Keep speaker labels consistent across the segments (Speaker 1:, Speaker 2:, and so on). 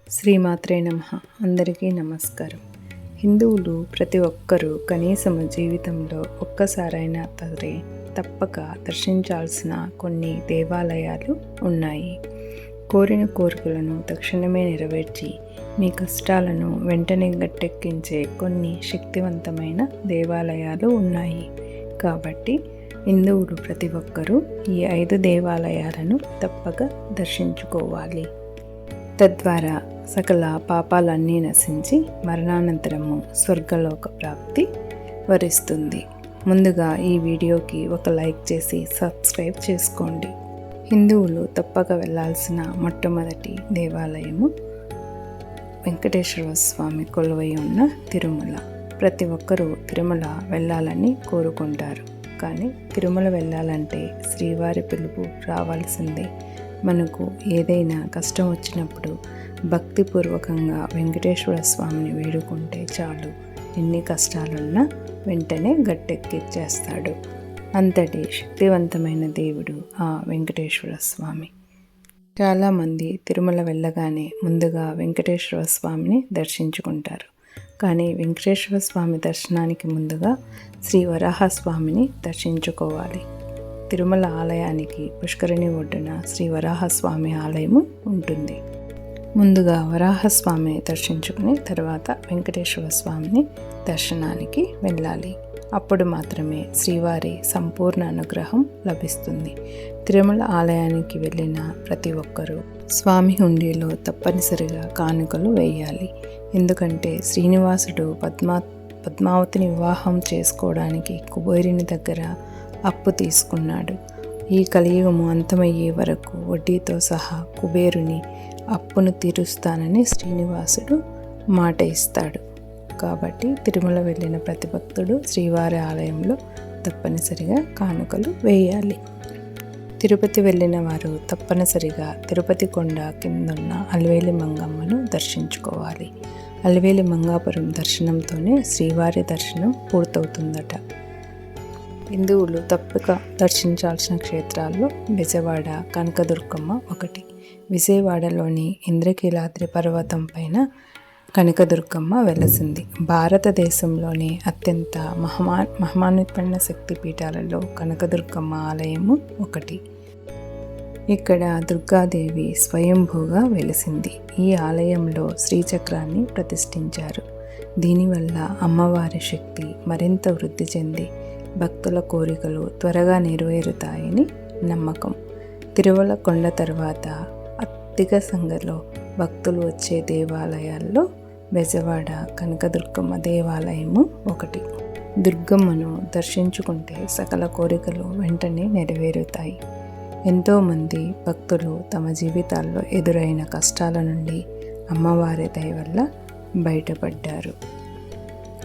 Speaker 1: శ్రీమాత్రే నమః. అందరికీ నమస్కారం. హిందువులు ప్రతి ఒక్కరూ కనీసము జీవితంలో ఒక్కసారైనా సరే తప్పక దర్శించాల్సిన కొన్ని దేవాలయాలు ఉన్నాయి. కోరిన కోరికలను తక్షణమే నెరవేర్చి మీ కష్టాలను వెంటనే గట్టెక్కించే కొన్ని శక్తివంతమైన దేవాలయాలు ఉన్నాయి. కాబట్టి హిందువులు ప్రతి ఒక్కరూ ఈ 5 దేవాలయాలను తప్పక దర్శించుకోవాలి. తద్వారా సకల పాపాలన్నీ నశించి మరణానంతరము స్వర్గలోక ప్రాప్తి వరిస్తుంది. ముందుగా ఈ వీడియోకి ఒక లైక్ చేసి సబ్స్క్రైబ్ చేసుకోండి. హిందువులు తప్పక వెళ్ళాల్సిన మొట్టమొదటి దేవాలయము వెంకటేశ్వర స్వామి కొలువై ఉన్న తిరుమల. ప్రతి ఒక్కరూ తిరుమల వెళ్ళాలని కోరుకుంటారు. కానీ తిరుమల వెళ్ళాలంటే శ్రీవారి పిలుపు రావాల్సిందే. మనకు ఏదైనా కష్టం వచ్చినప్పుడు భక్తిపూర్వకంగా వెంకటేశ్వర స్వామిని వేడుకుంటే చాలు, ఎన్ని కష్టాలున్నా వెంటనే గట్టెక్కిచ్చేస్తాడు. అంతటి శక్తివంతమైన దేవుడు ఆ వెంకటేశ్వర స్వామి. చాలామంది తిరుమల వెళ్ళగానే ముందుగా వెంకటేశ్వర స్వామిని దర్శించుకుంటారు. కానీ వెంకటేశ్వర స్వామి దర్శనానికి ముందుగా శ్రీ వరాహస్వామిని దర్శించుకోవాలి. తిరుమల ఆలయానికి పుష్కరిణి ఒడ్డున శ్రీ వరాహస్వామి ఆలయము ఉంటుంది. ముందుగా వరాహస్వామిని దర్శించుకుని తర్వాత వెంకటేశ్వర స్వామిని దర్శనానికి వెళ్ళాలి. అప్పుడు మాత్రమే శ్రీవారి సంపూర్ణ అనుగ్రహం లభిస్తుంది. తిరుమల ఆలయానికి వెళ్ళిన ప్రతి ఒక్కరూ స్వామి హుండీలో తప్పనిసరిగా కానుకలు వేయాలి. ఎందుకంటే శ్రీనివాసుడు పద్మావతిని వివాహం చేసుకోవడానికి కుబేరుని దగ్గర అప్పు తీసుకున్నాడు. ఈ కలియుగము అంతమయ్యే వరకు వడ్డీతో సహా కుబేరుని అప్పును తీరుస్తానని శ్రీనివాసుడు మాట ఇస్తాడు. కాబట్టి తిరుమల వెళ్ళిన ప్రతి భక్తుడు శ్రీవారి ఆలయంలో తప్పనిసరిగా కానుకలు వేయాలి. తిరుపతి వెళ్ళిన వారు తప్పనిసరిగా తిరుపతి కొండ కిందున్న అలివేలి మంగమ్మను దర్శించుకోవాలి. అలివేలి మంగాపురం దర్శనంతోనే శ్రీవారి దర్శనం పూర్తవుతుందట. హిందువులు తప్పక దర్శించాల్సిన క్షేత్రాల్లో విజయవాడ కనకదుర్గమ్మ ఒకటి. విజయవాడలోని ఇంద్రకీలాద్రి పర్వతం పైన కనకదుర్గమ్మ వెలసింది. భారతదేశంలోని అత్యంత మహిమాన్వితమైన శక్తిపీఠాలలో కనకదుర్గమ్మ ఆలయము ఒకటి. ఇక్కడ దుర్గాదేవి స్వయంభూగా వెలిసింది. ఈ ఆలయంలో శ్రీచక్రాన్ని ప్రతిష్ఠించారు. దీనివల్ల అమ్మవారి శక్తి మరింత వృద్ధి చెంది భక్తుల కోరికలు త్వరగా నెరవేరుతాయని నమ్మకం. తిరుమల కొండ తర్వాత అధిక సంఖ్యలో భక్తులు వచ్చే దేవాలయాల్లో బెజవాడ కనకదుర్గమ్మ దేవాలయము ఒకటి. దుర్గమ్మను దర్శించుకుంటే సకల కోరికలు వెంటనే నెరవేరుతాయి. ఎంతోమంది భక్తులు తమ జీవితాల్లో ఎదురైన కష్టాల నుండి అమ్మవారి దయ వల్ల బయటపడ్డారు.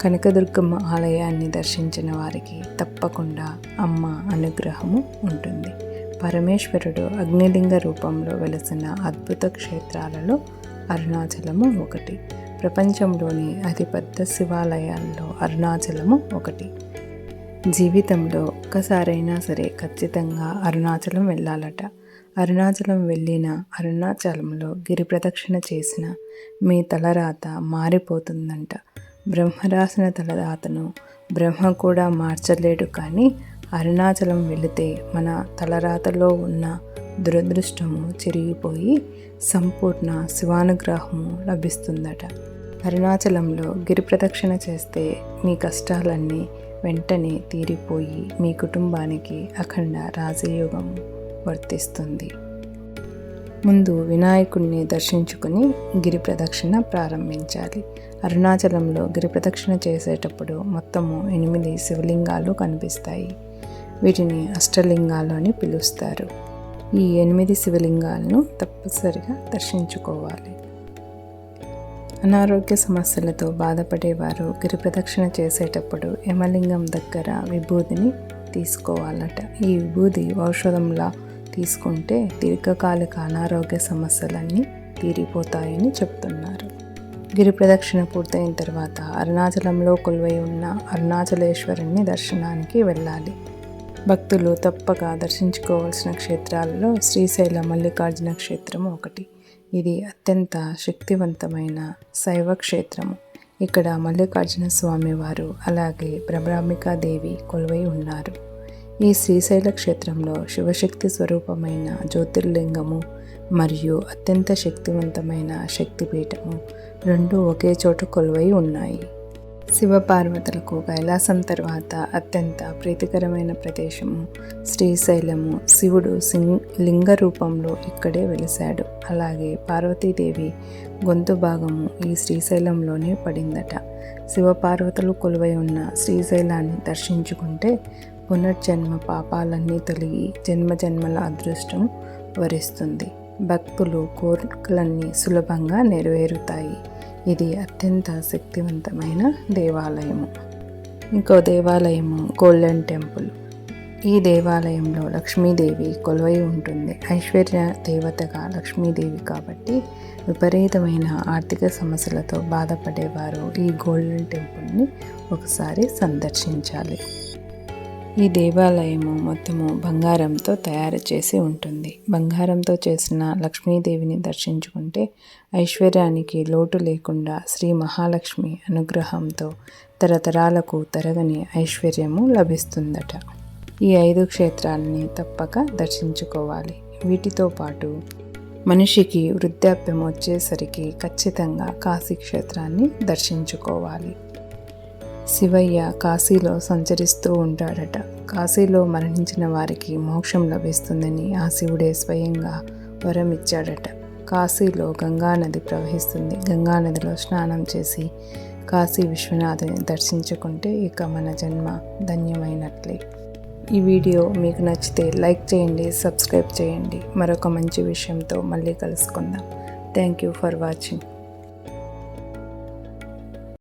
Speaker 1: కనకదుర్గమ్మ ఆలయాన్ని దర్శించిన వారికి తప్పకుండా అమ్మ అనుగ్రహము ఉంటుంది. పరమేశ్వరుడు అగ్నిలింగ రూపంలో వెలసిన అద్భుత క్షేత్రాలలో అరుణాచలము ఒకటి. ప్రపంచంలోని అతిపెద్ద శివాలయాల్లో అరుణాచలము ఒకటి. జీవితంలో ఒక్కసారైనా సరే ఖచ్చితంగా అరుణాచలం వెళ్ళాలట. అరుణాచలం వెళ్ళిన అరుణాచలంలో గిరి ప్రదక్షిణ చేసిన మీ తలరాత మారిపోతుందంట. బ్రహ్మ రాసిన తలరాతను బ్రహ్మ కూడా మార్చలేడు. కానీ అరుణాచలం వెళితే మన తలరాతలో ఉన్న దురదృష్టము చెరిగిపోయి సంపూర్ణ శివానుగ్రహము లభిస్తుందట. అరుణాచలంలో గిరి ప్రదక్షిణ చేస్తే మీ కష్టాలన్నీ వెంటనే తీరిపోయి మీ కుటుంబానికి అఖండ రాజయోగం వర్తిస్తుంది. ముందు వినాయకుడిని దర్శించుకుని గిరి ప్రదక్షిణ ప్రారంభించాలి. అరుణాచలంలో గిరి ప్రదక్షిణ చేసేటప్పుడు మొత్తము 8 శివలింగాలు కనిపిస్తాయి. వీటిని అష్టలింగాలు అని పిలుస్తారు. ఈ 8 శివలింగాలను తప్పనిసరిగా దర్శించుకోవాలి. అనారోగ్య సమస్యలతో బాధపడేవారు గిరి ప్రదక్షిణ చేసేటప్పుడు యమలింగం దగ్గర విభూదిని తీసుకోవాలట. ఈ విభూది ఔషధంలా తీసుకుంటే దీర్ఘకాలిక అనారోగ్య సమస్యలన్నీ తీరిపోతాయని చెప్తున్నారు. గిరి ప్రదక్షిణ పూర్తయిన తర్వాత అరుణాచలంలో కొలువై ఉన్న అరుణాచలేశ్వరుని దర్శనానికి వెళ్ళాలి. భక్తులు తప్పక దర్శించుకోవాల్సిన క్షేత్రాలలో శ్రీశైల మల్లికార్జున క్షేత్రము ఒకటి. ఇది అత్యంత శక్తివంతమైన శైవ క్షేత్రము. ఇక్కడ మల్లికార్జున స్వామి వారు అలాగే భ్రమరాంబికాదేవి కొలువై ఉన్నారు. ఈ శ్రీశైల క్షేత్రంలో శివశక్తి స్వరూపమైన జ్యోతిర్లింగము మరియు అత్యంత శక్తివంతమైన శక్తిపీఠము రెండు ఒకే చోట కొలువై ఉన్నాయి. శివపార్వతులకు కైలాసం తర్వాత అత్యంత ప్రీతికరమైన ప్రదేశము శ్రీశైలము. శివుడు లింగ రూపంలో ఇక్కడే వెలిశాడు. అలాగే పార్వతీదేవి గొంతు భాగము ఈ శ్రీశైలంలోనే పడిందట. శివపార్వతులు కొలువై ఉన్న శ్రీశైలాన్ని దర్శించుకుంటే పునర్జన్మ పాపాలన్నీ తొలగి జన్మజన్మల అదృష్టం వరిస్తుంది. భక్తులు కోరికలన్నీ సులభంగా నెరవేరుతాయి. ఇది అత్యంత శక్తివంతమైన దేవాలయము. ఇంకో దేవాలయము గోల్డెన్ టెంపుల్. ఈ దేవాలయంలో లక్ష్మీదేవి కొలువై ఉంటుంది. ఐశ్వర్య దేవతగా లక్ష్మీదేవి కాబట్టి విపరీతమైన ఆర్థిక సమస్యలతో బాధపడేవారు ఈ గోల్డెన్ టెంపుల్ని ఒకసారి సందర్శించాలి. ఈ దేవాలయము మొత్తము బంగారంతో తయారు చేసి ఉంటుంది. బంగారంతో చేసిన లక్ష్మీదేవిని దర్శించుకుంటే ఐశ్వర్యానికి లోటు లేకుండా శ్రీ మహాలక్ష్మి అనుగ్రహంతో తరతరాలకు తరగని ఐశ్వర్యము లభిస్తుందట. ఈ 5 క్షేత్రాలని తప్పక దర్శించుకోవాలి. వీటితో పాటు మనిషికి వృద్ధాప్యం వచ్చేసరికి ఖచ్చితంగా కాశీ క్షేత్రాన్ని దర్శించుకోవాలి. శివయ్య కాశీలో సంచరిస్తూ ఉంటాడట. కాశీలో మరణించిన వారికి మోక్షం లభిస్తుందని ఆ శివుడే స్వయంగా వరం ఇచ్చాడట. కాశీలో గంగానది ప్రవహిస్తుంది. గంగానదిలో స్నానం చేసి కాశీ విశ్వనాథుని దర్శించుకుంటే ఇక మన జన్మ ధన్యమైనట్లే. ఈ వీడియో మీకు నచ్చితే లైక్ చేయండి, సబ్స్క్రైబ్ చేయండి. మరొక మంచి విషయంతో మళ్ళీ కలుసుకుందాం. Thank you for watching.